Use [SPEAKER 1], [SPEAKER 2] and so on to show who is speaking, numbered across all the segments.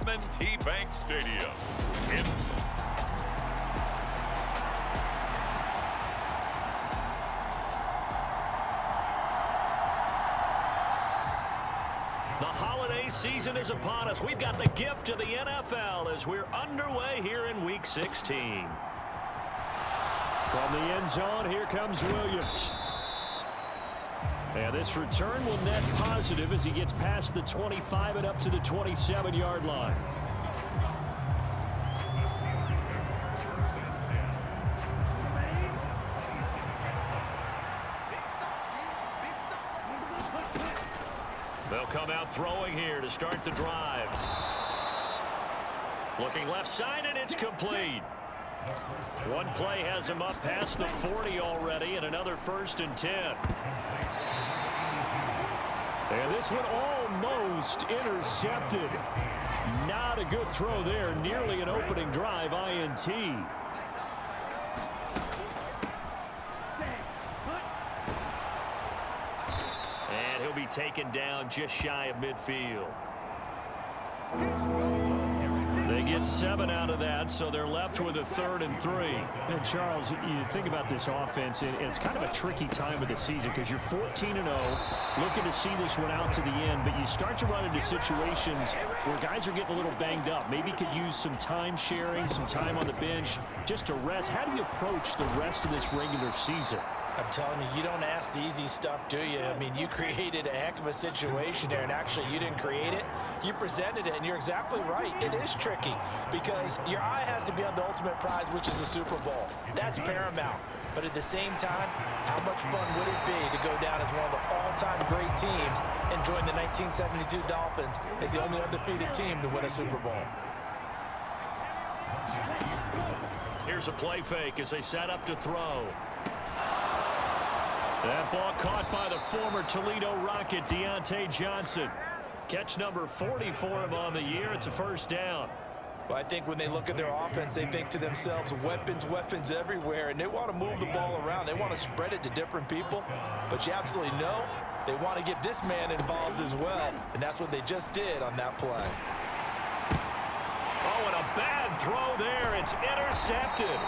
[SPEAKER 1] M&T Bank Stadium.
[SPEAKER 2] The holiday season is upon us. We've got the gift of the NFL as we're underway here in Week 16.
[SPEAKER 3] From the end zone, here comes Williams. And this return will net positive as he gets past the 25 and up to the 27-yard line.
[SPEAKER 2] They'll come out throwing here to start the drive. Looking left side, and it's complete. One play has him up past the 40 already, and another 1st and 10.
[SPEAKER 3] And this one almost intercepted. Not a good throw there. Nearly an opening drive INT.
[SPEAKER 2] And he'll be taken down just shy of midfield. They get 7 out of that, so they're left with a 3rd and 3.
[SPEAKER 3] And Charles, you think about this offense, and it's kind of a tricky time of the season because you're 14-0, looking to see this one out to the end, but you start to run into situations where guys are getting a little banged up. Maybe could use some time sharing, some time on the bench, just to rest. How do you approach the rest of this regular season?
[SPEAKER 4] I'm telling you, you don't ask the easy stuff, do you? I mean, you created a heck of a situation there, and actually you didn't create it. You presented it, and you're exactly right. It is tricky because your eye has to be on the ultimate prize, which is the Super Bowl. That's paramount. But at the same time, how much fun would it be to go down as one of the all-time great teams and join the 1972 Dolphins as the only undefeated team to win a Super Bowl?
[SPEAKER 2] Here's a play fake as they set up to throw. That ball caught by the former Toledo Rocket, Deontay Johnson. Catch number 40 for him on the year. It's a 1st down.
[SPEAKER 4] Well, I think when they look at their offense, they think to themselves, weapons, weapons everywhere, and they want to move the ball around. They want to spread it to different people, but you absolutely know they want to get this man involved as well, and that's what they just did on that play.
[SPEAKER 2] Oh, and a bad throw there. It's intercepted.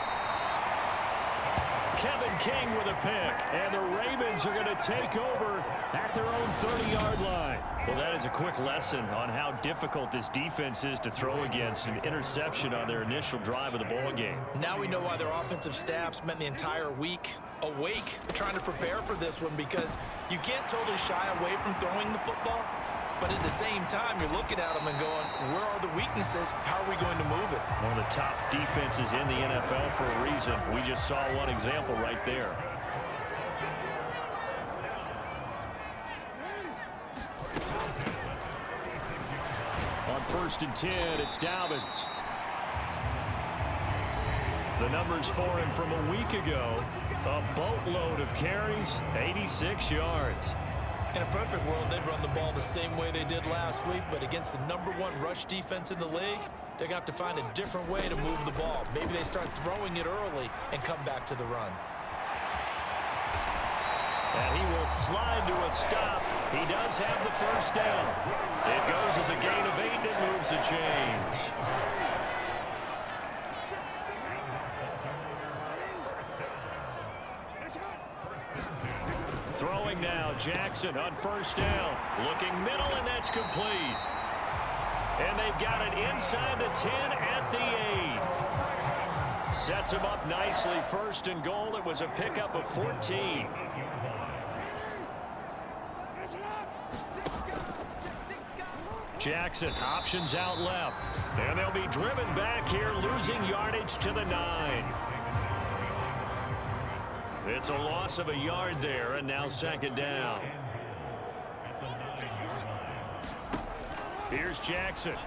[SPEAKER 2] Kevin King with a pick, and the Ravens are going to take over at their own 30-yard line. Well, that is a quick lesson on how difficult this defense is to throw against. An interception on their initial drive of the ball game.
[SPEAKER 4] Now we know why their offensive staff spent the entire week awake trying to prepare for this one, because you can't totally shy away from throwing the football. But at the same time, you're looking at them and going, where are the weaknesses? How are we going to move it?
[SPEAKER 2] One of the top defenses in the NFL for a reason. We just saw one example right there.
[SPEAKER 3] On 1st and 10, it's Dobbins.
[SPEAKER 2] The numbers for him from a week ago, a boatload of carries, 86 yards.
[SPEAKER 4] In a perfect world, they'd run the ball the same way they did last week, but against the #1 rush defense in the league, they're going to have to find a different way to move the ball. Maybe they start throwing it early and come back to the run.
[SPEAKER 2] And he will slide to a stop. He does have the 1st down. It goes as a gain of 8, and it moves the chains. Throwing now, Jackson on 1st down. Looking middle, and that's complete. And they've got it inside the 10 at the 8. Sets him up nicely. 1st and goal. It was a pickup of 14. Jackson options out left. And they'll be driven back here, losing yardage to the 9. It's a loss of a yard there, and now 2nd down. Here's Jackson.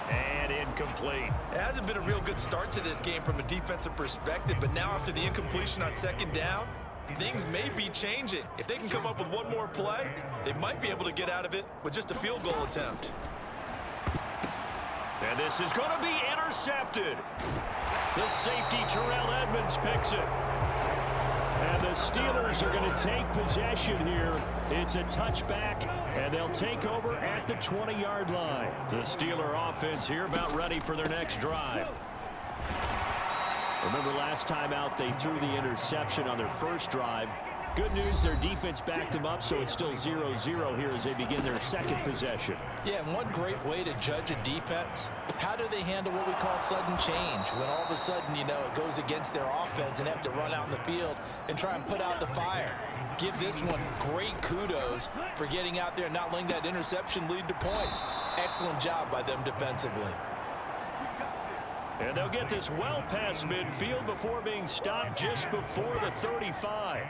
[SPEAKER 2] And incomplete.
[SPEAKER 4] It hasn't been a real good start to this game from a defensive perspective, but now after the incompletion on 2nd down, things may be changing. If they can come up with one more play, they might be able to get out of it with just a field goal attempt.
[SPEAKER 2] And this is going to be intercepted. The safety, Terrell Edmonds, picks it.
[SPEAKER 3] And the Steelers are going to take possession here. It's a touchback
[SPEAKER 2] And they'll take over at the 20-yard line. The Steeler offense here about ready for their next drive. Remember last time out they threw the interception on their first drive. Good news, their defense backed them up, so it's still 0-0 here as they begin their second possession.
[SPEAKER 4] Yeah, and one great way to judge a defense, how do they handle what we call sudden change? When all of a sudden, you know, it goes against their offense and they have to run out in the field and try and put out the fire. Give this one great kudos for getting out there and not letting that interception lead to points. Excellent job by them defensively.
[SPEAKER 2] And they'll get this well past midfield before being stopped just before the 35.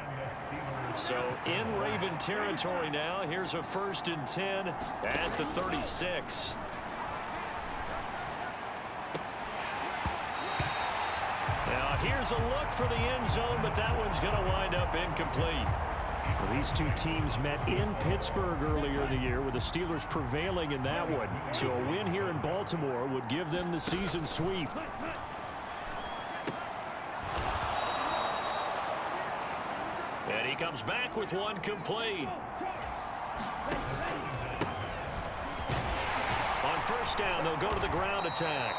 [SPEAKER 2] So in Raven territory now. Here's a 1st and 10 at the 36. Now here's a look for the end zone, but that one's going to wind up incomplete.
[SPEAKER 3] Well, these two teams met in Pittsburgh earlier in the year with the Steelers prevailing in that one. So a win here in Baltimore would give them the season sweep.
[SPEAKER 2] And he comes back with one complete. On 1st down, they'll go to the ground attack.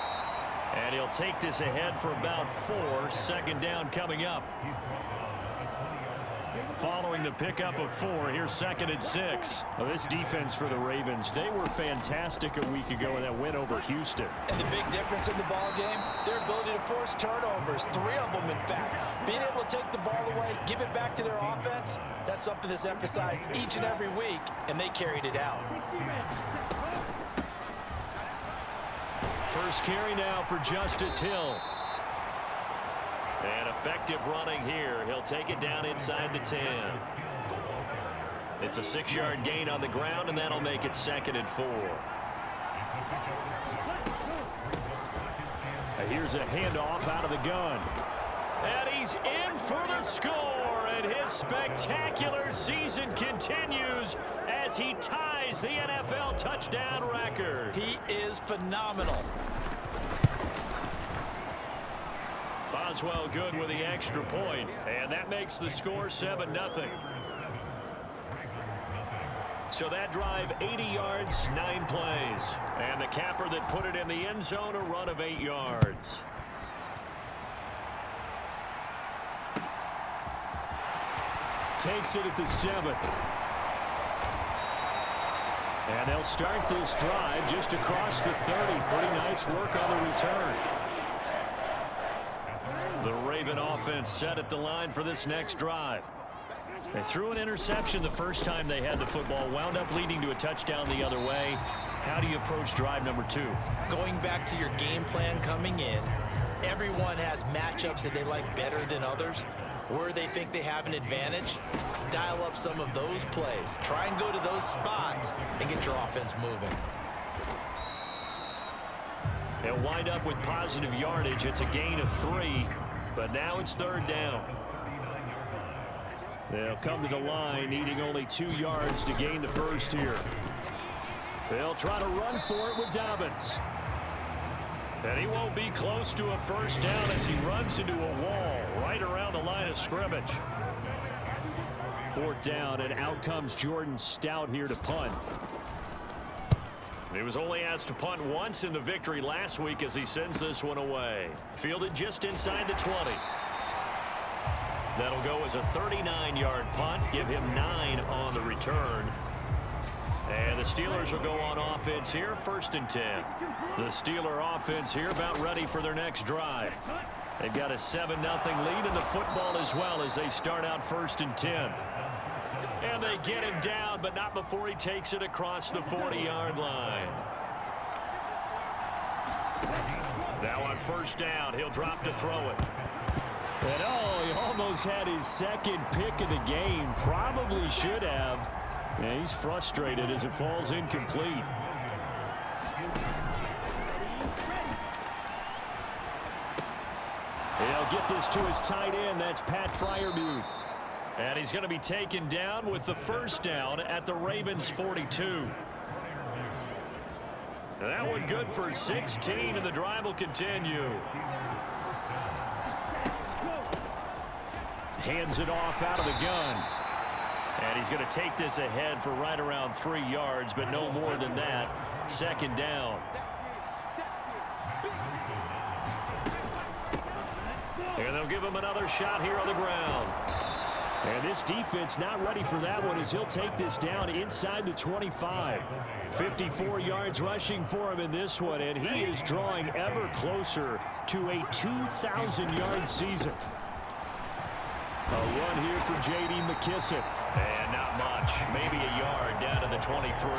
[SPEAKER 2] And he'll take this ahead for about 4. 2nd down coming up. Following the pickup of 4, here's 2nd and 6.
[SPEAKER 3] Well, this defense for the Ravens, they were fantastic a week ago in that win over Houston.
[SPEAKER 4] And the big difference in the ball game, their ability to force turnovers, 3 of them in fact. Being able to take the ball away, give it back to their offense, that's something that's emphasized each and every week, and they carried it out.
[SPEAKER 2] First carry now for Justice Hill. And effective running here. He'll take it down inside the 10. It's a 6-yard gain on the ground, and that'll make it 2nd and 4.
[SPEAKER 3] Here's a handoff out of the gun.
[SPEAKER 2] And he's in for the score, and his spectacular season continues as he ties the NFL touchdown record.
[SPEAKER 4] He is phenomenal.
[SPEAKER 2] Boswell good with the extra point, and that makes the score 7-0. So that drive, 80 yards, 9 plays. And the capper that put it in the end zone, a run of 8 yards.
[SPEAKER 3] Takes it at the 7. And they'll start this drive just across the 30. Pretty nice work on the return.
[SPEAKER 2] The Raven offense set at the line for this next drive. They threw an interception the first time they had the football, wound up leading to a touchdown the other way. How do you approach drive number 2?
[SPEAKER 4] Going back to your game plan coming in, everyone has matchups that they like better than others. Where they think they have an advantage, dial up some of those plays. Try and go to those spots and get your offense moving.
[SPEAKER 2] They'll wind up with positive yardage. It's a gain of 3, but now it's 3rd down.
[SPEAKER 3] They'll come to the line, needing only 2 yards to gain the first here. They'll try to run for it with Dobbins.
[SPEAKER 2] And he won't be close to a first down as he runs into a wall right around the line of scrimmage.
[SPEAKER 3] 4th down, and out comes Jordan Stout here to punt.
[SPEAKER 2] He was only asked to punt once in the victory last week as he sends this one away. Fielded just inside the 20. That'll go as a 39-yard punt. Give him 9 on the return. And the Steelers will go on offense here, 1st and 10. The Steeler offense here about ready for their next drive. They've got a 7-0 lead in the football as well as they start out 1st and 10. And they get him down, but not before he takes it across the 40-yard line. Now on 1st down, he'll drop to throw it.
[SPEAKER 3] And oh, he almost had his 2nd pick of the game. Probably should have. Yeah, he's frustrated as it falls incomplete. He'll get this to his tight end. That's Pat Freiermuth.
[SPEAKER 2] And he's going to be taken down with the 1st down at the Ravens' 42. That one good for 16, and the drive will continue.
[SPEAKER 3] Hands it off out of the gun. And he's going to take this ahead for right around 3 yards, but no more than that. Second down. And they'll give him another shot here on the ground. And this defense not ready for that one as he'll take this down inside the 25. 54 yards rushing for him in this one, and he is drawing ever closer to a 2,000-yard season. A run here for J.D. McKissick.
[SPEAKER 2] And not much. Maybe a yard down to the 23.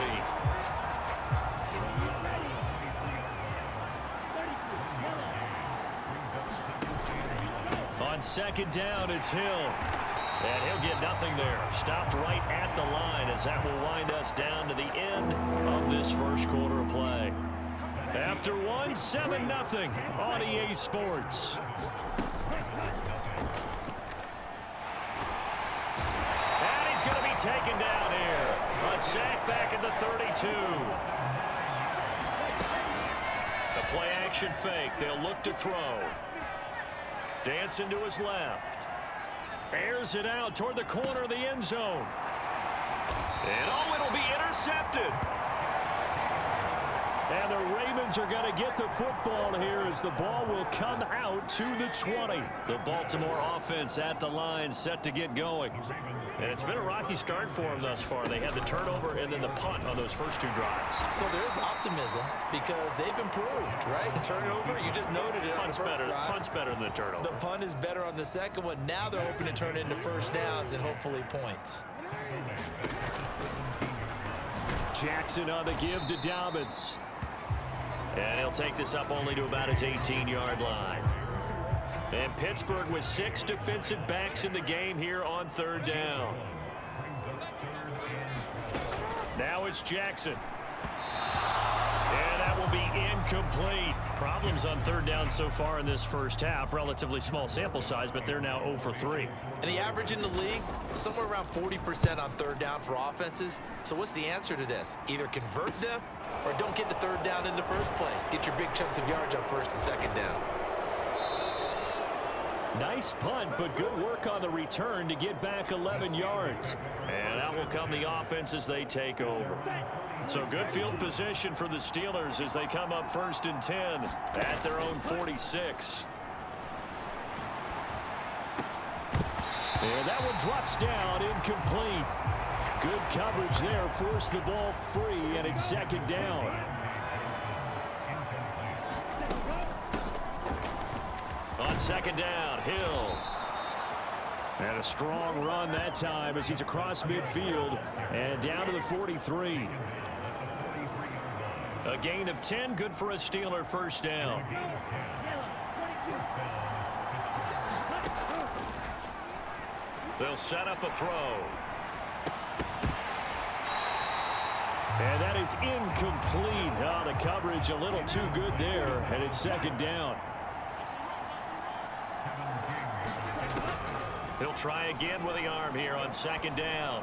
[SPEAKER 3] On second down, it's Hill. And he'll get nothing there. Stopped right at the line as that will wind us down to the end of this first quarter of play. After one, 7-0 on EA Sports. And he's going to be taken down here. A sack back at the 32. The play action fake. They'll look to throw. Dancing to his left. Airs it out toward the corner of the end zone. And oh, it'll be intercepted. And the Ravens are going to get the football here as the ball will come out to the 20. The Baltimore offense at the line set to get going. And it's been a rocky start for them thus far. They had the turnover and then the punt on those first 2 drives.
[SPEAKER 4] So there's optimism because they've improved, right? Turnover, you just noted it.
[SPEAKER 3] Punt's better than the turnover.
[SPEAKER 4] The punt is better on the second one. Now they're hoping to turn it into first downs and hopefully points.
[SPEAKER 3] Jackson on the give to Dobbins. And he'll take this up only to about his 18-yard line. And Pittsburgh with 6 defensive backs in the game here on third down. Now it's Jackson. And that will be incomplete. Problems on third down so far in this first half. Relatively small sample size, but they're now 0 for 3.
[SPEAKER 4] And the average in the league, somewhere around 40% on third down for offenses. So what's the answer to this? Either convert them or don't get to third down in the first place. Get your big chunks of yards on first and second down.
[SPEAKER 3] Nice punt, but good work on the return to get back 11 yards. And out will come the offense as they take over. So good field position for the Steelers as they come up 1st and 10 at their own 46. And that one drops down, incomplete. Good coverage there, forced the ball free, and it's second down. On second down, Hill. And a strong run that time as he's across midfield and down to the 43. A gain of 10, good for a Steeler first down. They'll set up a throw. And that is incomplete. Oh, the coverage a little too good there, and it's second down. He'll try again with the arm here on second down.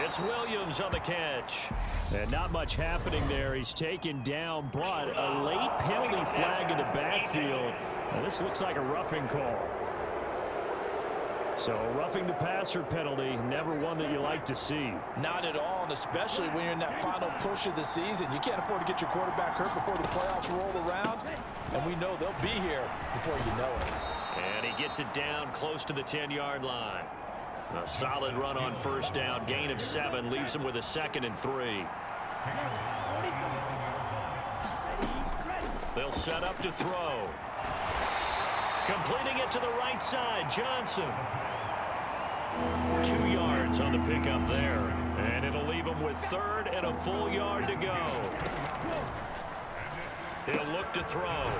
[SPEAKER 3] It's Williams on the catch. And not much happening there. He's taken down, but a late penalty flag in the backfield. Now, this looks like a roughing call. So roughing the passer penalty, never one that you like to see.
[SPEAKER 4] Not at all, and especially when you're in that final push of the season. You can't afford to get your quarterback hurt before the playoffs roll around, and we know they'll be here before you know it.
[SPEAKER 3] And he gets it down close to the 10-yard line. A solid run on first down, gain of 7, leaves him with a 2nd and 3. They'll set up to throw. Completing it to the right side, Johnson. 2 yards on the pickup there. And it'll leave him with 3rd and a full yard to go. He'll look to throw.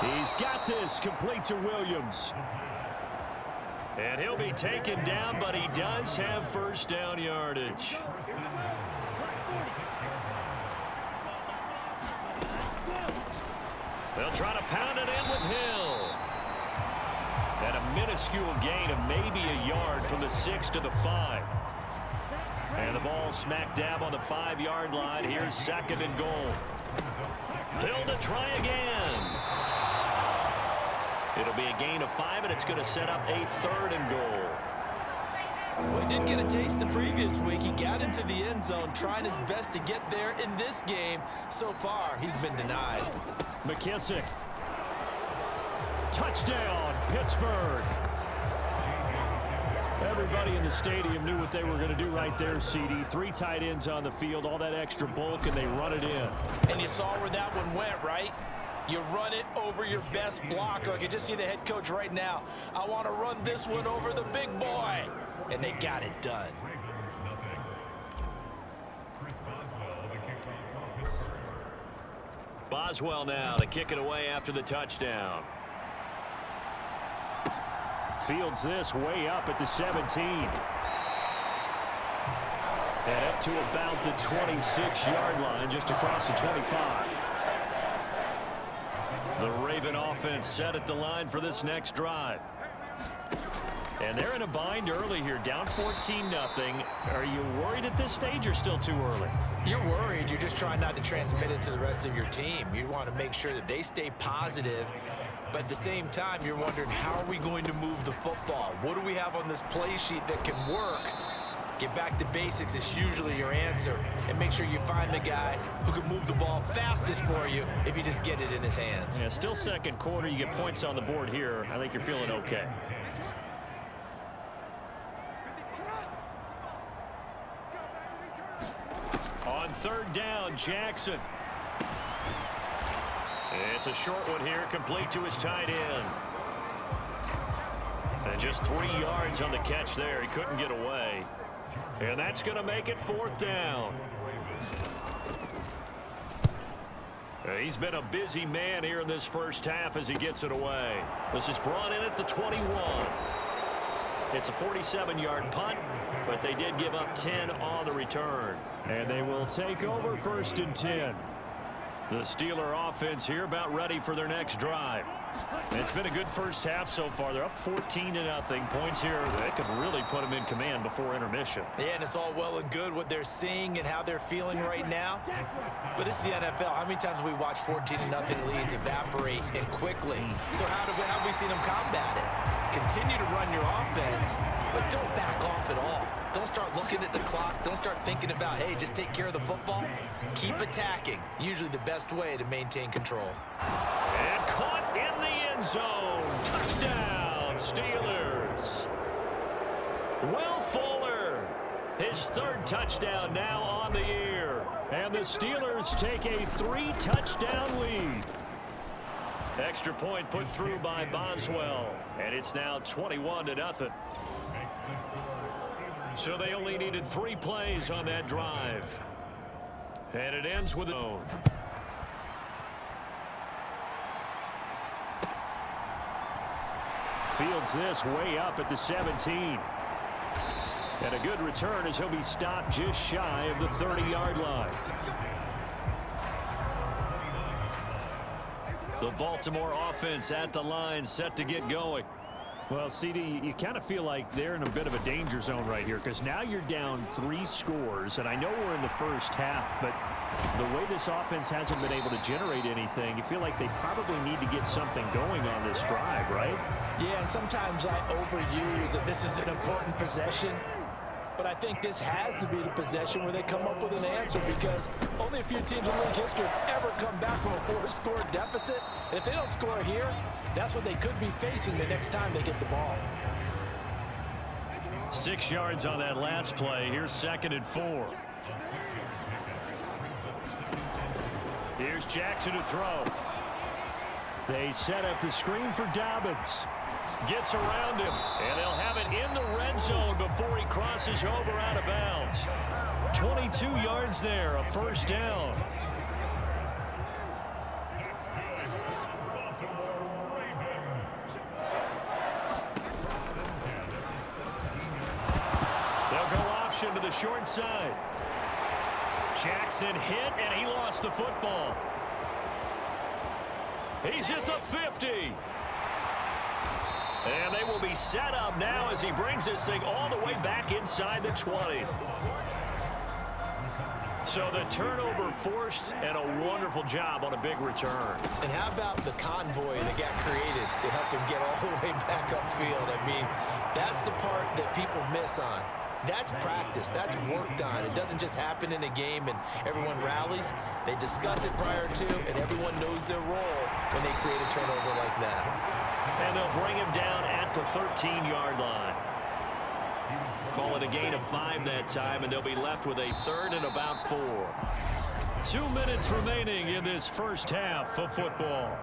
[SPEAKER 3] He's got this, complete to Williams. And he'll be taken down, but he does have first down yardage. They'll try to pound it in with Hill. And a minuscule gain of maybe a yard from the 6 to the 5. And the ball smack dab on the 5-yard line. Here's 2nd and goal. Hill to try again. It'll be a gain of 5, and it's going to set up a 3rd and goal.
[SPEAKER 4] Well, he did get a taste the previous week. He got into the end zone trying his best to get there in this game. So far, he's been denied.
[SPEAKER 3] McKissick. Touchdown, Pittsburgh. Everybody in the stadium knew what they were going to do right there, CD. 3 tight ends on the field, all that extra bulk, and they run it in.
[SPEAKER 4] And you saw where that one went, right? You run it over your best blocker. I can just see the head coach right now. I want to run this one over the big boy. And they got it done.
[SPEAKER 2] Boswell now to kick it away after the touchdown.
[SPEAKER 3] Fields this way up at the 17. And up to about the 26-yard line, just across the 25.
[SPEAKER 2] The Raven offense set at the line for this next drive.
[SPEAKER 3] And they're in a bind early here, down 14-0. Are you worried at this stage or still too early?
[SPEAKER 4] You're worried. You're just trying not to transmit it to the rest of your team. You want to make sure that they stay positive. But at the same time, you're wondering, how are we going to move the football? What do we have on this play sheet that can work? Get back to basics is usually your answer. And make sure you find the guy who can move the ball fastest for you if you just get it in his hands.
[SPEAKER 3] Yeah, still second quarter. You get points on the board here. I think you're feeling okay.
[SPEAKER 2] On third down, Jackson. It's a short one here, complete to his tight end. And just 3 yards on the catch there. He couldn't get away. And that's going to make it 4th down. He's been a busy man here in this first half as he gets it away. This is brought in at the 21. It's a 47-yard punt, but they did give up 10 on the return.
[SPEAKER 3] And they will take over 1st and 10.
[SPEAKER 2] The Steeler offense here about ready for their next drive.
[SPEAKER 3] It's been a good first half so far. They're up 14-0. Points here that could really put them in command before intermission.
[SPEAKER 4] Yeah, and it's all well and good what they're seeing and how they're feeling right now. But it's the NFL. How many times have we watched 14-0 leads evaporate and quickly? So how have we seen them combat it? Continue to run your offense, but don't back off at all. Don't start looking at the clock. Don't start thinking about, hey, just take care of the football. Keep attacking. Usually the best way to maintain control.
[SPEAKER 2] And caught in the end zone. Touchdown, Steelers. Will Fuller, his 3rd touchdown now on the year.
[SPEAKER 3] And the Steelers take a 3-touchdown lead.
[SPEAKER 2] Extra point put through by Boswell. And it's now 21-0. So they only needed 3 plays on that drive. And it ends with a...
[SPEAKER 3] Fields this way up at the 17. And a good return as he'll be stopped just shy of the 30-yard line.
[SPEAKER 2] The Baltimore offense at the line, set to get going.
[SPEAKER 3] Well, CD, you kind of feel like they're in a bit of a danger zone right here because now you're down 3 scores, and I know we're in the first half, but the way this offense hasn't been able to generate anything, you feel like they probably need to get something going on this drive, right?
[SPEAKER 4] Yeah, and sometimes I overuse that this is an important possession. But I think this has to be the possession where they come up with an answer because only a few teams in league history have ever come back from a 4-score deficit. And if they don't score here, that's what they could be facing the next time they get the ball.
[SPEAKER 2] 6 yards on that last play. Here's 2nd and 4.
[SPEAKER 3] Here's Jackson to throw. They set up the screen for Dobbins.
[SPEAKER 2] Gets around him, and they'll have it in the red zone before he crosses over out of bounds. 22 yards there, a 1st down. They'll go option to the short side. Jackson hit, and he lost the football. He's at the 50. And they will be set up now as he brings this thing all the way back inside the 20. So the turnover forced, and a wonderful job on a big return.
[SPEAKER 4] And how about the convoy that got created to help him get all the way back upfield? I mean, that's the part that people miss on. That's practice. That's worked on. It doesn't just happen in a game and everyone rallies. They discuss it prior to, and everyone knows their role when they create a turnover like that.
[SPEAKER 2] And they'll bring him down at the 13-yard line. Call it a gain of 5 that time, and they'll be left with a 3rd and about 4.
[SPEAKER 3] 2 minutes remaining in this first half of football.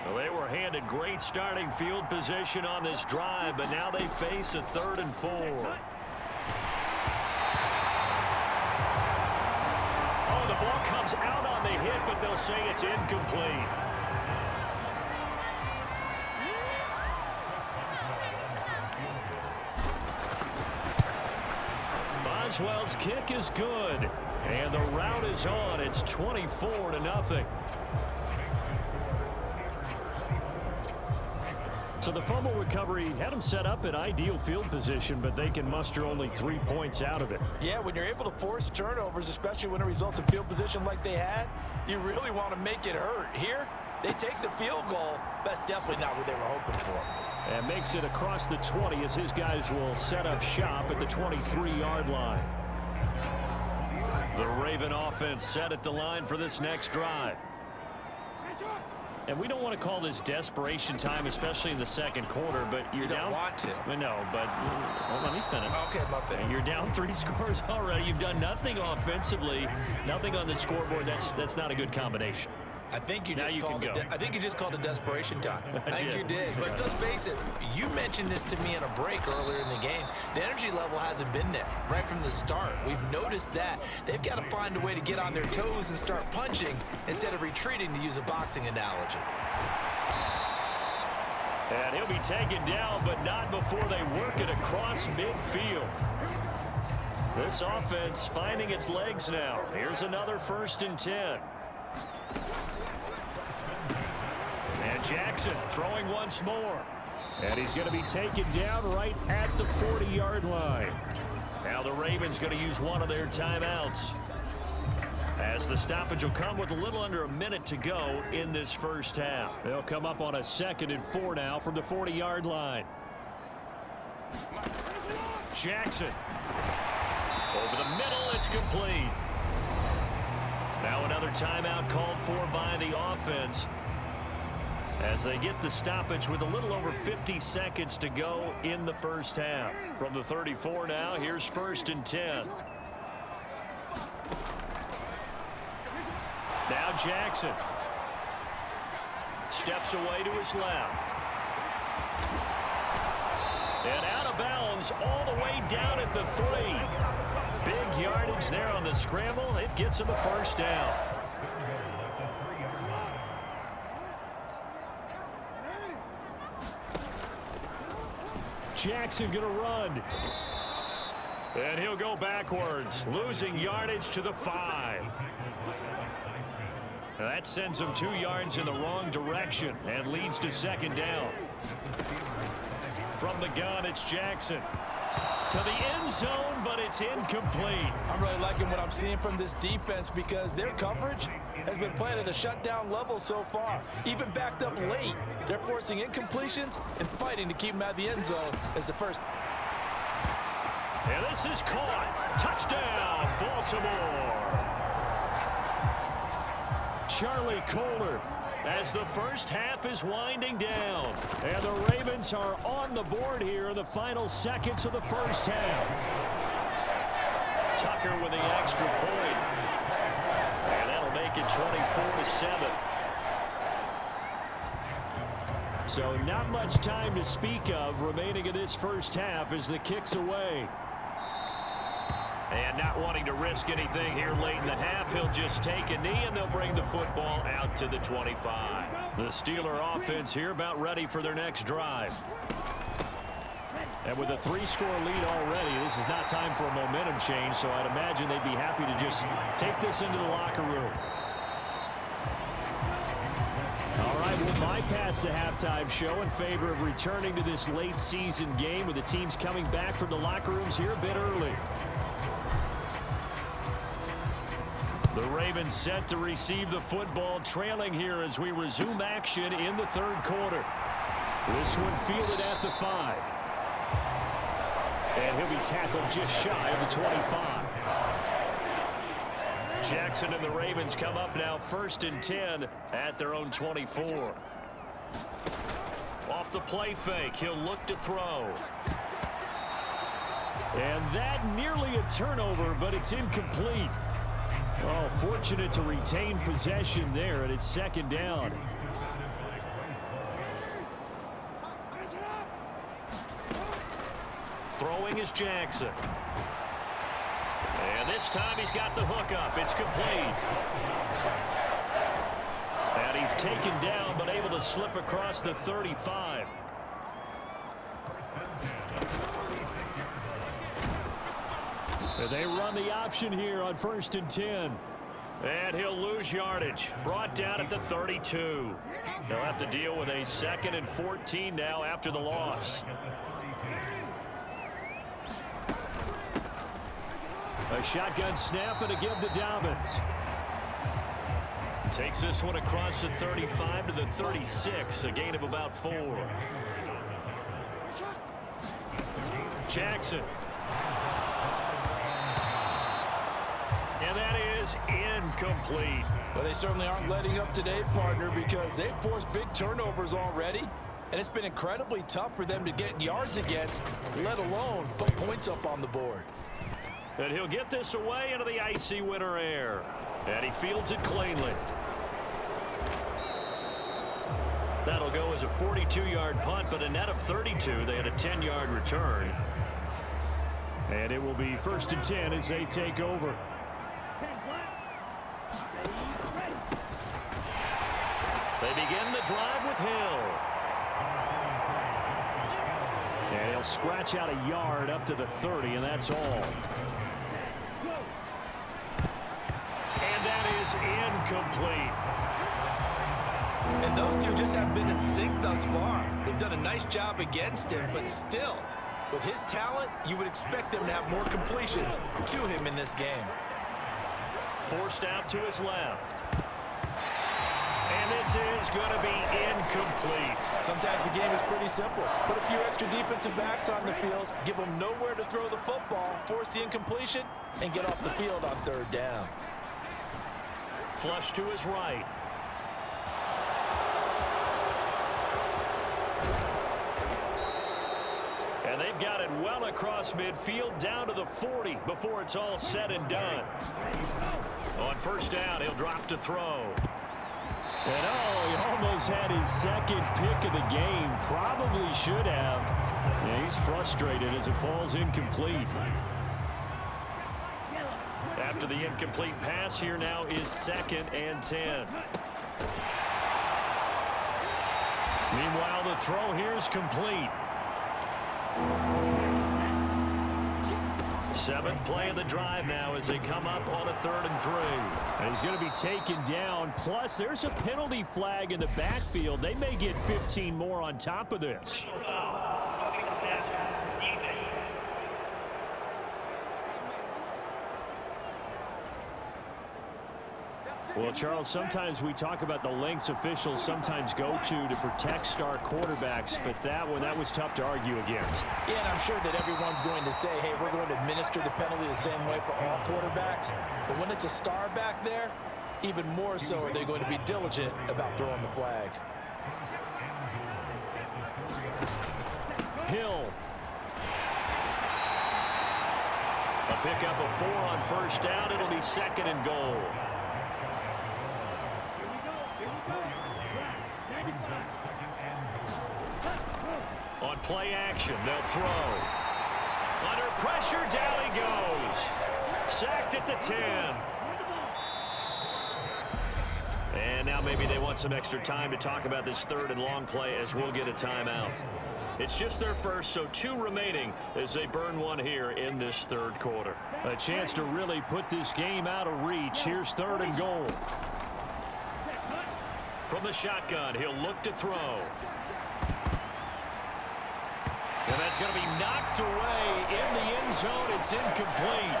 [SPEAKER 2] Well, they were handed great starting field position on this drive, but now they face a 3rd and 4.
[SPEAKER 3] Oh, the ball comes out on the hit, but they'll say it's incomplete. Boswell's kick is good, and the route is on. It's 24-0. So the fumble recovery had them set up in ideal field position, but they can muster only 3 points out of it.
[SPEAKER 4] Yeah, when you're able to force turnovers, especially when it results in field position like they had, you really want to make it hurt. Here, they take the field goal. That's definitely not what they were hoping for.
[SPEAKER 3] And makes it across the 20 as his guys will set up shop at the 23-yard line.
[SPEAKER 2] The Raven offense set at the line for this next drive.
[SPEAKER 3] And we don't want to call this desperation time, especially in the second quarter, but you're down.
[SPEAKER 4] You don't want to.
[SPEAKER 3] No, but well, let me finish.
[SPEAKER 4] Okay, my bad.
[SPEAKER 3] And you're down 3 scores already. You've done nothing offensively, nothing on the scoreboard. That's not a good combination.
[SPEAKER 4] I think you just called it desperation time. I think you did. But let's face it, you mentioned this to me in a break earlier in the game. The energy level hasn't been there right from the start. We've noticed that. They've got to find a way to get on their toes and start punching instead of retreating, to use a boxing analogy.
[SPEAKER 3] And he'll be taken down, but not before they work it across midfield. This offense finding its legs now. Here's another 1st and 10. And Jackson throwing once more. And he's going to be taken down right at the 40-yard line. Now the Ravens going to use one of their timeouts, as the stoppage will come with a little under a minute to go in this first half. They'll come up on a 2nd and 4 now from the 40-yard line. Jackson. Over the middle, it's complete. Now another timeout called for by the offense, as they get the stoppage with a little over 50 seconds to go in the first half. From the 34 now, here's 1st and 10. Now Jackson steps away to his left. And out of bounds all the way down at the 3. Big yardage there on the scramble. It gets him a 1st down. Jackson going to run. And he'll go backwards, losing yardage to the 5. Now that sends him 2 yards in the wrong direction and leads to 2nd down. From the gun, it's Jackson. To the end zone, but it's incomplete.
[SPEAKER 4] I'm really liking what I'm seeing from this defense, because their coverage has been playing at a shutdown level so far. Even backed up late, they're forcing incompletions and fighting to keep them out of the end zone as the first.
[SPEAKER 3] And this is caught. Touchdown, Baltimore. Charlie Kohler, as the first half is winding down. And the Ravens are on the board here in the final seconds of the first half. Tucker with the extra point. And that'll make it 24-7. So not much time to speak of remaining in this first half as the kick's away.
[SPEAKER 2] And not wanting to risk anything here late in the half, he'll just take a knee, and they'll bring the football out to the 25.
[SPEAKER 3] The Steeler offense here about ready for their next drive. And with a 3-score lead already, this is not time for a momentum change, so I'd imagine they'd be happy to just take this into the locker room. All right, we'll bypass lost the halftime show in favor of returning to this late season game with the teams coming back from the locker rooms here a bit early. The Ravens set to receive the football, trailing here as we resume action in the third quarter. This one fielded at the 5. And he'll be tackled just shy of the 25. Jackson and the Ravens come up now 1st and 10 at their own 24. Off the play fake, he'll look to throw. And that nearly a turnover, but it's incomplete. Oh, fortunate to retain possession there, and it's 2nd down. Throwing is Jackson. And this time he's got the hook up. It's complete. And he's taken down, but able to slip across the 35. And they run the option here on 1st and 10. And he'll lose yardage. Brought down at the 32. They'll have to deal with a 2nd and 14 now after the loss. A shotgun snap and a give to Dobbins. Takes this one across the 35 to the 36. A gain of about 4. Jackson. And that is incomplete.
[SPEAKER 4] Well, they certainly aren't letting up today, partner, because they've forced big turnovers already. And it's been incredibly tough for them to get yards against, let alone put points up on the board.
[SPEAKER 2] And he'll get this away into the icy winter air. And he fields it cleanly. That'll go as a 42-yard punt, but a net of 32. They had a 10-yard return.
[SPEAKER 3] And it will be 1st and 10 as they take over.
[SPEAKER 2] They begin the drive with Hill.
[SPEAKER 3] And he'll scratch out a yard up to the 30, and that's all.
[SPEAKER 2] And that is incomplete.
[SPEAKER 4] And those two just haven't been in sync thus far. They've done a nice job against him, but still, with his talent, you would expect him to have more completions to him in this game.
[SPEAKER 2] Forced out to his left. And this is going to be incomplete.
[SPEAKER 4] Sometimes the game is pretty simple. Put a few extra defensive backs on the field, give them nowhere to throw the football, force the incompletion, and get off the field on 3rd down.
[SPEAKER 2] Flush to his right. And they've got it well across midfield down to the 40 before it's all said and done. On 1st down, he'll drop to throw.
[SPEAKER 3] And he almost had his 2nd pick of the game. Probably should have. Yeah, he's frustrated as it falls incomplete.
[SPEAKER 2] After the incomplete pass, here now is 2nd and 10. Meanwhile, the throw here is complete. 7th play of the drive now as they come up on a 3rd and 3.
[SPEAKER 3] And he's going to be taken down. Plus, there's a penalty flag in the backfield. They may get 15 more on top of this. Well, Charles, sometimes we talk about the lengths officials sometimes go to protect star quarterbacks, but that was tough to argue against.
[SPEAKER 4] Yeah, and I'm sure that everyone's going to say, hey, we're going to administer the penalty the same way for all quarterbacks. But when it's a star back there, even more so are they going to be diligent about throwing the flag.
[SPEAKER 2] Hill. A pickup of 4 on 1st down. It'll be 2nd and goal. On play action, they'll throw. Under pressure, down he goes. Sacked at the 10. And now maybe they want some extra time to talk about this 3rd and long play as we'll get a timeout. It's just their first, so 2 remaining as they burn one here in this 3rd quarter.
[SPEAKER 3] A chance to really put this game out of reach. Here's 3rd and goal.
[SPEAKER 2] From the shotgun, he'll look to throw. And that's going to be knocked away in the end zone. It's incomplete.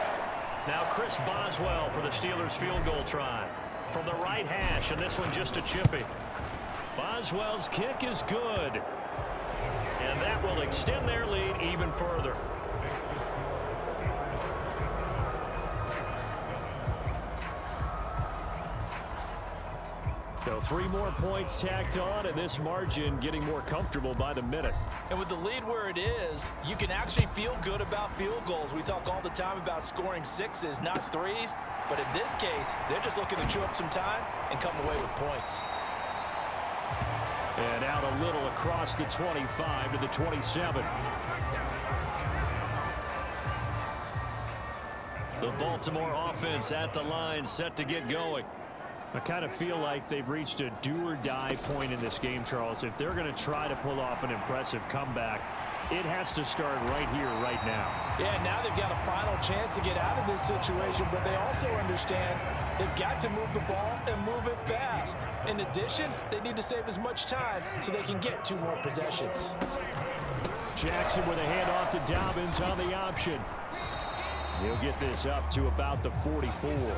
[SPEAKER 2] Now Chris Boswell for the Steelers field goal try. From the right hash, and this one just a chippy. Boswell's kick is good. And that will extend their lead even further. So 3 more points tacked on, and this margin getting more comfortable by the minute.
[SPEAKER 4] And with the lead where it is, you can actually feel good about field goals. We talk all the time about scoring 6s, not 3s. But in this case, they're just looking to chew up some time and come away with points.
[SPEAKER 3] And out a little across the 25 to the 27.
[SPEAKER 2] The Baltimore offense at the line, set to get going.
[SPEAKER 3] I kind of feel like they've reached a do-or-die point in this game, Charles. If they're going to try to pull off an impressive comeback, it has to start right here, right now.
[SPEAKER 4] Yeah, now they've got a final chance to get out of this situation, but they also understand they've got to move the ball and move it fast. In addition, they need to save as much time so they can get 2 more possessions.
[SPEAKER 3] Jackson with a handoff to Dobbins on the option. He'll get this up to about the 44.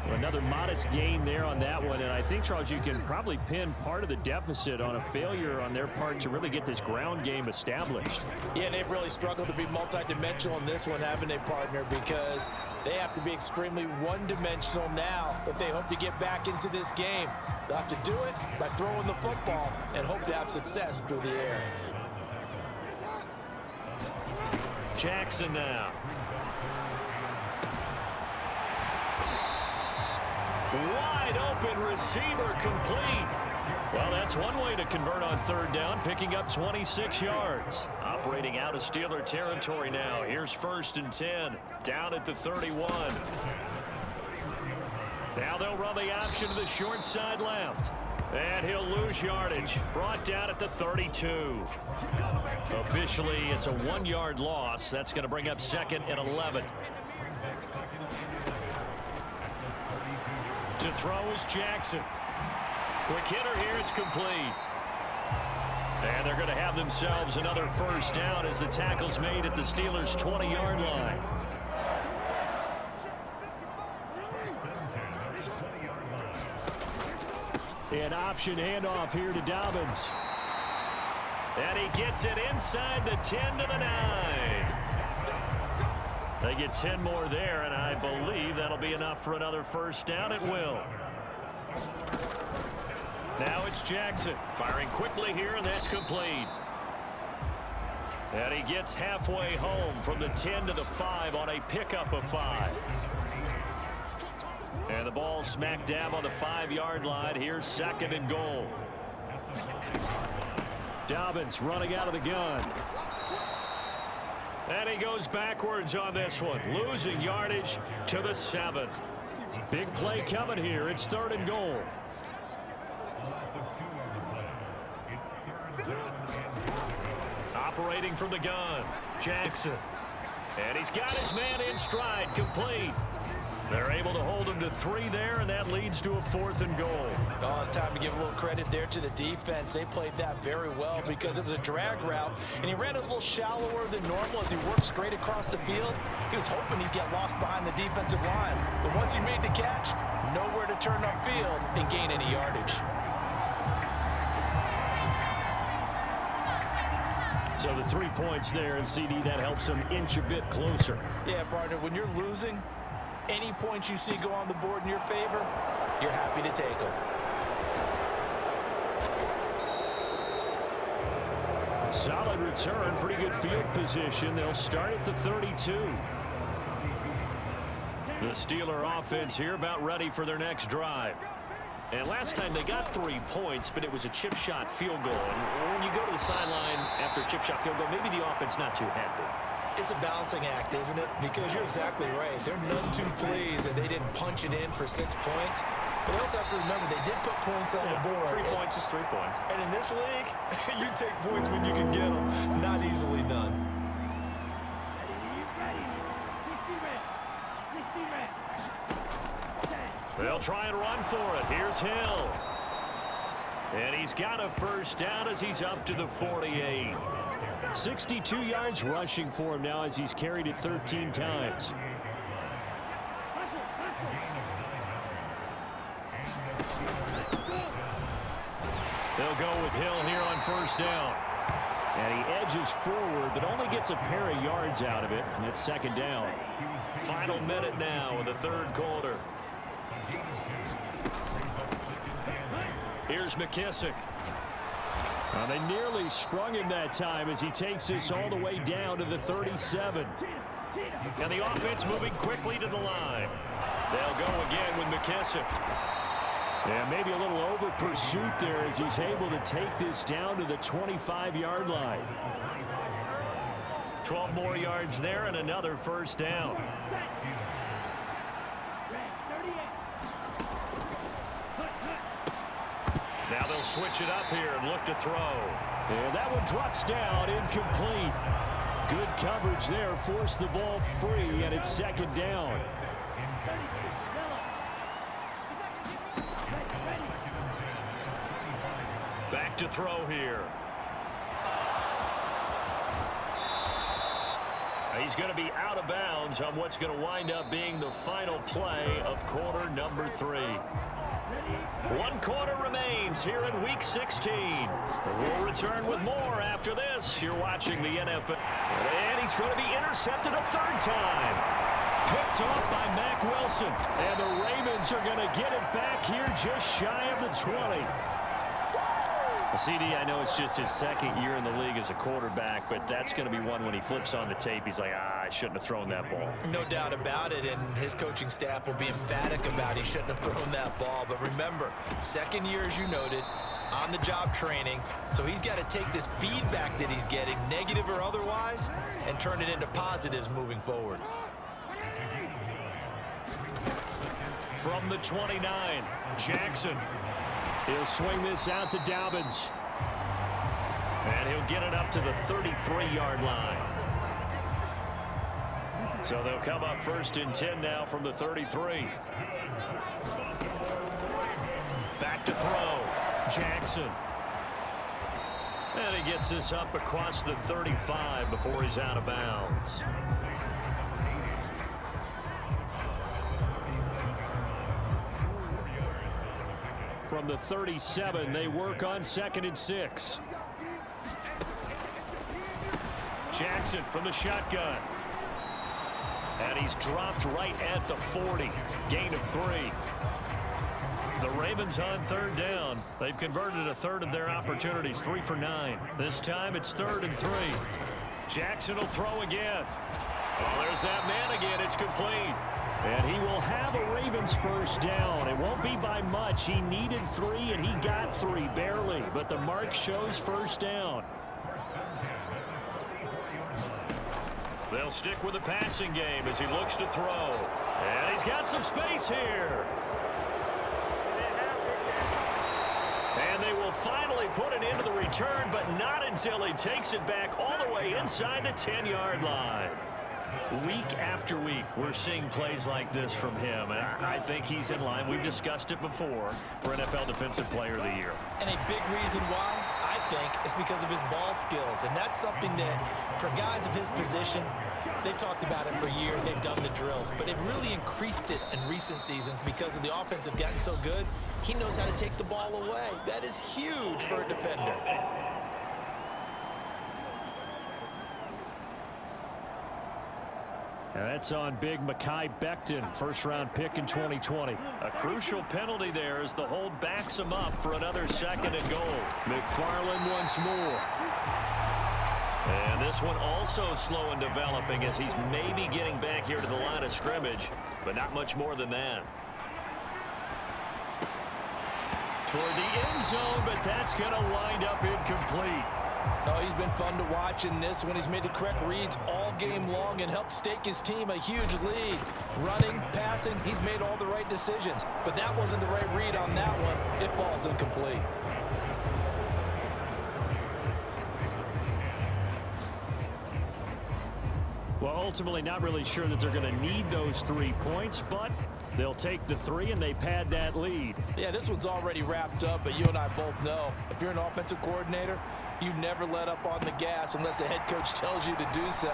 [SPEAKER 3] Another modest gain there on that one, and I think, Charles, you can probably pin part of the deficit on a failure on their part to really get this ground game established.
[SPEAKER 4] Yeah, they've really struggled to be multidimensional in this one, having a partner, because they have to be extremely one-dimensional now if they hope to get back into this game. They'll have to do it by throwing the football and hope to have success through the air.
[SPEAKER 2] Jackson now. Wide open receiver complete. Well, that's one way to convert on 3rd down, picking up 26 yards. Operating out of Steeler territory now. Here's 1st and 10, down at the 31. Now they'll run the option to the short side left. And he'll lose yardage. Brought down at the 32. Officially, it's a 1-yard loss. That's going to bring up 2nd and 11. To throw is Jackson. Quick hitter here, it's complete. And they're going to have themselves another 1st down as the tackle's made at the Steelers' 20-yard line.
[SPEAKER 3] An option handoff here to Dobbins.
[SPEAKER 2] And he gets it inside the 10 to the 9. They get 10 more there, and I believe that'll be enough for another 1st down. It will. Now it's Jackson firing quickly here, and that's complete. And he gets halfway home from the 10 to the 5 on a pickup of 5. And the ball smack dab on the 5-yard line. Here's 2nd and goal.
[SPEAKER 3] Dobbins running out of the gun.
[SPEAKER 2] And he goes backwards on this one, losing yardage to the 7.
[SPEAKER 3] Big play coming here. It's 3rd and goal.
[SPEAKER 2] Operating from the gun, Jackson. And he's got his man in stride, complete. They're able to hold him to 3 there, and that leads to a 4th and goal.
[SPEAKER 4] Oh, it's time to give a little credit there to the defense. They played that very well because it was a drag route, and he ran a little shallower than normal as he worked straight across the field. He was hoping he'd get lost behind the defensive line. But once he made the catch, nowhere to turn upfield and gain any yardage.
[SPEAKER 3] So the 3 points there, and CD, that helps them inch a bit closer.
[SPEAKER 4] Yeah, partner, when you're losing, any points you see go on the board in your favor, you're happy to take them.
[SPEAKER 3] Solid return, pretty good field position. They'll start at the 32.
[SPEAKER 2] The Steeler offense here about ready for their next drive. And last time they got 3 points, but it was a chip shot field goal. And when you go to the sideline after a chip shot field goal, maybe the offense not too happy.
[SPEAKER 4] It's a balancing act, isn't it? Because you're exactly right. They're none too pleased that they didn't punch it in for 6 points. But they also have to remember they did put points on the board.
[SPEAKER 2] 3 points is 3 points.
[SPEAKER 4] And in this league, you take points when you can get them. Not easily done.
[SPEAKER 2] They'll try and run for it. Here's Hill. And he's got a first down as he's up to the 48.
[SPEAKER 3] 62 yards rushing for him now as he's carried it 13 times.
[SPEAKER 2] They'll go with Hill here on first down.
[SPEAKER 3] And he edges forward, but only gets a pair of yards out of it, and it's second down.
[SPEAKER 2] Final minute now in the third quarter. Here's McKissick.
[SPEAKER 3] Well, they nearly sprung him that time as he takes this all the way down to the 37.
[SPEAKER 2] And the offense moving quickly to the line. They'll go again with McKissick.
[SPEAKER 3] Yeah, maybe a little over pursuit there as he's able to take this down to the 25-yard line.
[SPEAKER 2] 12 more yards there and another first down. Now they'll switch it up here and look to throw.
[SPEAKER 3] And that one drops down, incomplete. Good coverage there, forced the ball free, and it's second down.
[SPEAKER 2] Back to throw here. He's going to be out of bounds on what's going to wind up being the final play of quarter number 3. 1 quarter remains here in Week 16. We'll return with more after this. You're watching the NFL. And he's going to be intercepted a third time. Picked off by Mack Wilson.
[SPEAKER 3] And the Ravens are going to get it back here just shy of the 20.
[SPEAKER 2] CD, I know it's just his second year in the league as a quarterback, but that's going to be one when he flips on the tape, he's like, I shouldn't have thrown that ball.
[SPEAKER 4] No doubt about it, and his coaching staff will be emphatic about he shouldn't have thrown that ball. But remember, second year, as you noted, on-the-job training, so he's got to take this feedback that he's getting, negative or otherwise, and turn it into positives moving forward.
[SPEAKER 2] From the 29, Jackson.
[SPEAKER 3] He'll swing this out to Dobbins.
[SPEAKER 2] And he'll get it up to the 33-yard line. So they'll come up first and 10 now from the 33. Back to throw. Jackson. And he gets this up across the 35 before he's out of bounds.
[SPEAKER 3] From the 37, they work on 2nd and 6.
[SPEAKER 2] Jackson from the shotgun. And he's dropped right at the 40. Gain of 3. The Ravens on third down. They've converted a third of their opportunities, 3 for 9. This time it's 3rd and 3. Jackson will throw again. Oh, there's that man again. It's complete.
[SPEAKER 3] And he will have a Ravens first down. It won't be by much. He needed 3, and he got 3, barely. But the mark shows first down.
[SPEAKER 2] They'll stick with the passing game as he looks to throw. And he's got some space here. And they will finally put an end to the return, but not until he takes it back all the way inside the 10-yard line. Week after week, we're seeing plays like this from him, and I think he's in line. We've discussed it before for NFL Defensive Player of the Year.
[SPEAKER 4] And a big reason why, I think, is because of his ball skills, and that's something that, for guys of his position, they've talked about it for years. They've done the drills, but they've really increased it in recent seasons because of the offense have gotten so good. He knows how to take the ball away. That is huge for a defender.
[SPEAKER 3] And that's on big Mekhi Becton, first-round pick in 2020.
[SPEAKER 2] A crucial penalty there as the hold backs him up for another 2nd and goal.
[SPEAKER 3] McFarland once more.
[SPEAKER 2] And this one also slow in developing as he's maybe getting back here to the line of scrimmage, but not much more than that. Toward the end zone, but that's going to wind up incomplete.
[SPEAKER 4] Oh, he's been fun to watch in this one. He's made the correct reads all game long and helped stake his team a huge lead. Running, passing, he's made all the right decisions. But that wasn't the right read on that one. It falls incomplete.
[SPEAKER 3] Well, ultimately not really sure that they're going to need those 3 points, but They'll take the 3, and they pad that lead.
[SPEAKER 4] Yeah, this one's already wrapped up, but you and I both know if you're an offensive coordinator, you never let up on the gas unless the head coach tells you to do so.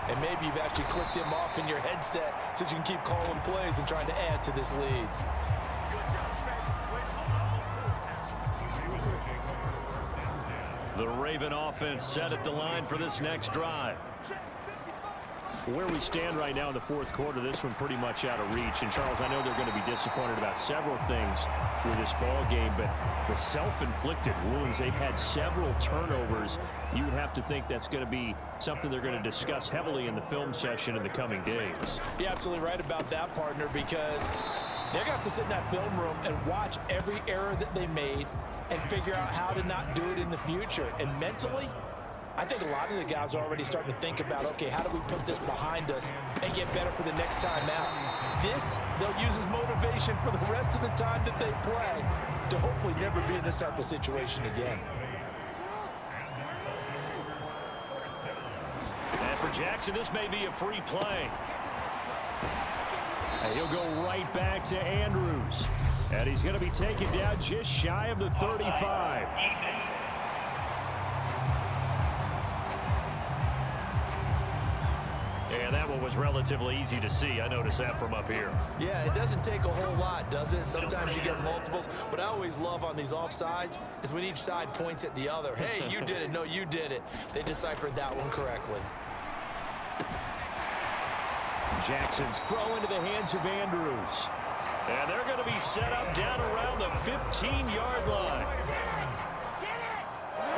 [SPEAKER 4] And maybe you've actually clicked him off in your headset so you can keep calling plays and trying to add to this lead.
[SPEAKER 2] The Raven offense set at the line for this next drive.
[SPEAKER 3] Where we stand right now in the fourth quarter, this one pretty much out of reach. And, Charles, I know they're going to be disappointed about several things with this ball game, but the self-inflicted wounds, they've had several turnovers. You would have to think that's going to be something they're going to discuss heavily in the film session in the coming days.
[SPEAKER 4] You're absolutely right about that, partner, because they're going to have to sit in that film room and watch every error that they made and figure out how to not do it in the future. And mentally, I think a lot of the guys are already starting to think about, okay, how do we put this behind us and get better for the next time out? This, they'll use as motivation for the rest of the time that they play to hopefully never be in this type of situation again.
[SPEAKER 2] And for Jackson, this may be a free play.
[SPEAKER 3] And he'll go right back to Andrews. And he's going to be taken down just shy of the 35.
[SPEAKER 2] And that one was relatively easy to see. I noticed that from up here.
[SPEAKER 4] Yeah, it doesn't take a whole lot, does it? Sometimes you get multiples. What I always love on these offsides is when each side points at the other. Hey, you did it. No, you did it. They deciphered that one correctly.
[SPEAKER 3] Jackson's throw into the hands of Andrews.
[SPEAKER 2] And they're going to be set up down around the 15-yard line.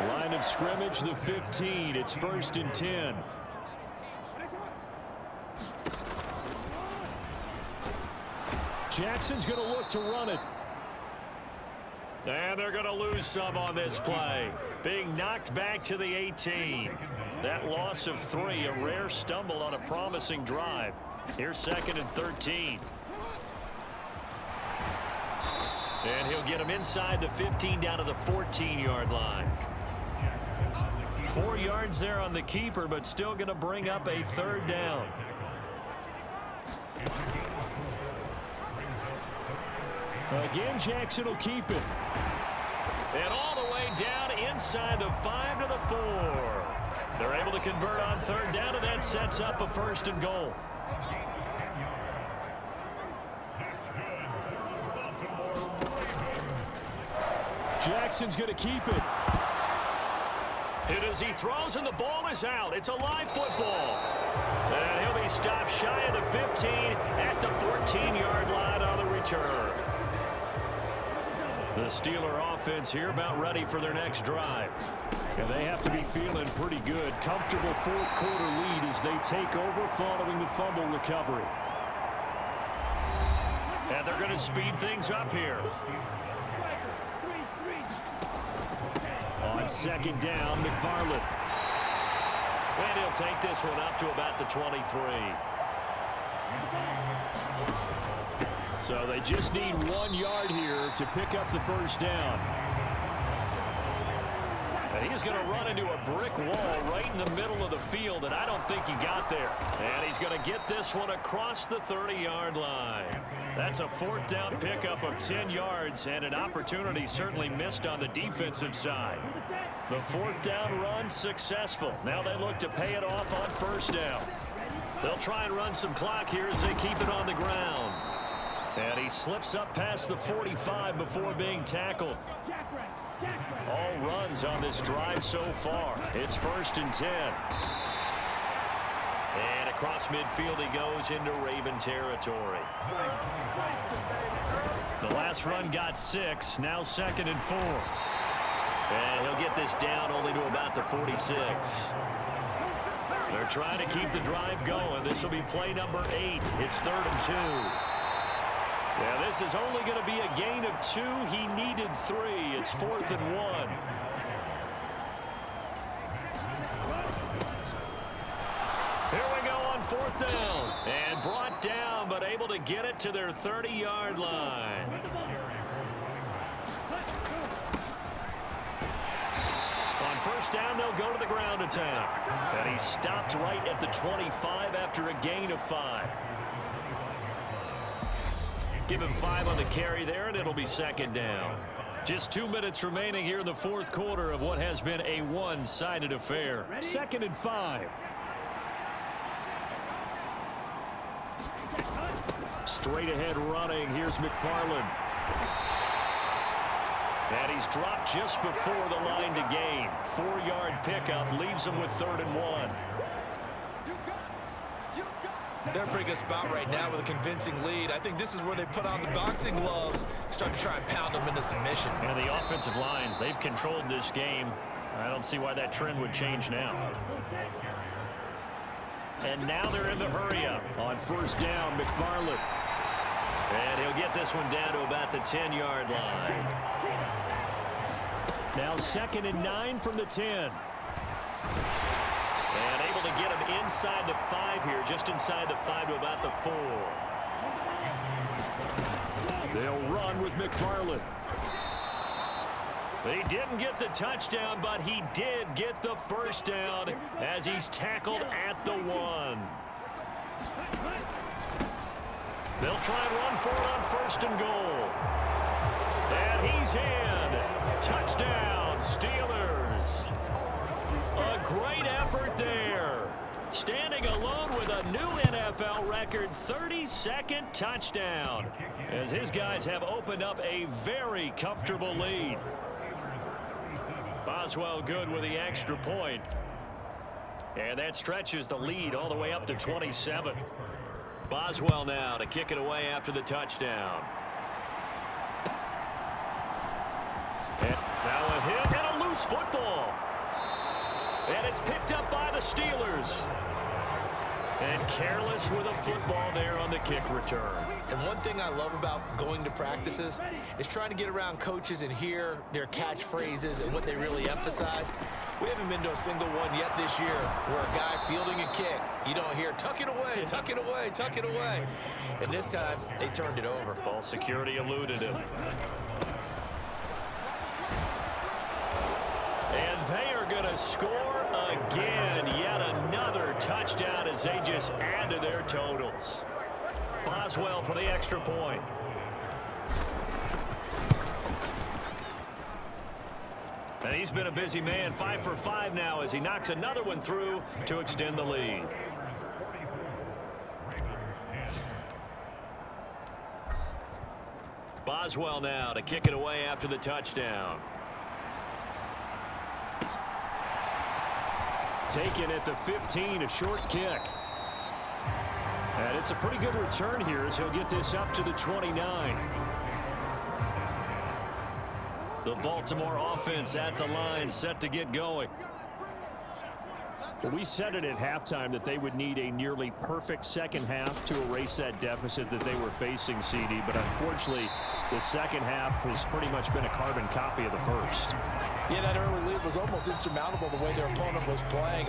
[SPEAKER 3] Line of scrimmage, the 15. It's 1st and 10. Jackson's going to look to run it.
[SPEAKER 2] And they're going to lose some on this play. Being knocked back to the 18. That loss of 3, a rare stumble on a promising drive. Here's 2nd and 13. And he'll get him inside the 15 down to the 14-yard line. 4 yards there on the keeper, but still going to bring up a 3rd down.
[SPEAKER 3] Again, Jackson will keep it.
[SPEAKER 2] And all the way down inside the 5 to the 4. They're able to convert on 3rd down, and that sets up a 1st and goal.
[SPEAKER 3] Jackson's going to keep it.
[SPEAKER 2] Hit as he throws, and the ball is out. It's a live football. And he'll be stopped shy of the 15 at the 14-yard line on the return. The Steeler offense here about ready for their next drive.
[SPEAKER 3] And they have to be feeling pretty good. Comfortable fourth quarter lead as they take over following the fumble recovery.
[SPEAKER 2] And they're going to speed things up here.
[SPEAKER 3] On 2nd down, McFarland.
[SPEAKER 2] And he'll take this one up to about the 23.
[SPEAKER 3] So they just need 1 yard here to pick up the 1st down.
[SPEAKER 2] And he's going to run into a brick wall right in the middle of the field, and I don't think he got there. And he's going to get this one across the 30-yard line. That's a 4th down pickup of 10 yards, and an opportunity certainly missed on the defensive side. The 4th down run successful. Now they look to pay it off on 1st down. They'll try and run some clock here as they keep it on the ground. And he slips up past the 45 before being tackled. All runs on this drive so far. It's 1st and 10. And across midfield he goes into Raven territory. The last run got 6. Now 2nd and 4. And he'll get this down only to about the 46. They're trying to keep the drive going. This will be play number 8. It's 3rd and 2. Yeah, this is only going to be a gain of 2. He needed 3. It's 4th and 1. Here we go on 4th down. And brought down, but able to get it to their 30-yard line. On 1st down, they'll go to the ground attack. And he stopped right at the 25 after a gain of 5. Give him 5 on the carry there, and it'll be second down. Just 2 minutes remaining here in the fourth quarter of what has been a one-sided affair.
[SPEAKER 3] 2nd and 5. Straight ahead running. Here's McFarland. And he's dropped just before the line to gain. 4-yard pickup leaves him with 3rd and 1.
[SPEAKER 4] They're in a pretty good spot right now with a convincing lead. I think this is where they put on the boxing gloves, start to try and pound them into submission.
[SPEAKER 2] And the offensive line, they've controlled this game. I don't see why that trend would change now. And now they're in the hurry-up.
[SPEAKER 3] On 1st down, McFarland.
[SPEAKER 2] And he'll get this one down to about the 10-yard line.
[SPEAKER 3] Now 2nd and 9 from the 10.
[SPEAKER 2] And able to get him inside the 5 here, just inside the 5 to about the 4.
[SPEAKER 3] They'll run with McFarland.
[SPEAKER 2] He didn't get the touchdown, but he did get the first down as he's tackled at the 1. They'll try and run for it on 1st and goal. And he's in. Touchdown, Steelers. A great effort there. Standing alone with a new NFL record 32nd touchdown as his guys have opened up a very comfortable lead. Boswell good with the extra point. And that stretches the lead all the way up to 27. Boswell now to kick it away after the touchdown. And now a hit and a loose football. And it's picked up by the Steelers. And careless with a football there on the kick return.
[SPEAKER 4] And one thing I love about going to practices is trying to get around coaches and hear their catchphrases and what they really emphasize. We haven't been to a single one yet this year where a guy fielding a kick, you don't hear, tuck it away, tuck it away, tuck it away. And this time, they turned it over.
[SPEAKER 2] Ball security eluded him. And they are going to score again. Yet another touchdown as they just add to their totals. Boswell for the extra point. And he's been a busy man. 5 for 5 now as he knocks another one through to extend the lead. Boswell now to kick it away after the touchdown.
[SPEAKER 3] Taken at the 15, a short kick. And it's a pretty good return here as he'll get this up to the 29.
[SPEAKER 2] The Baltimore offense at the line, set to get going.
[SPEAKER 3] Well, we said it at halftime that they would need a nearly perfect second half to erase that deficit that they were facing, CD. But unfortunately, the second half has pretty much been a carbon copy of the first.
[SPEAKER 4] Yeah, that early lead was almost insurmountable the way their opponent was playing.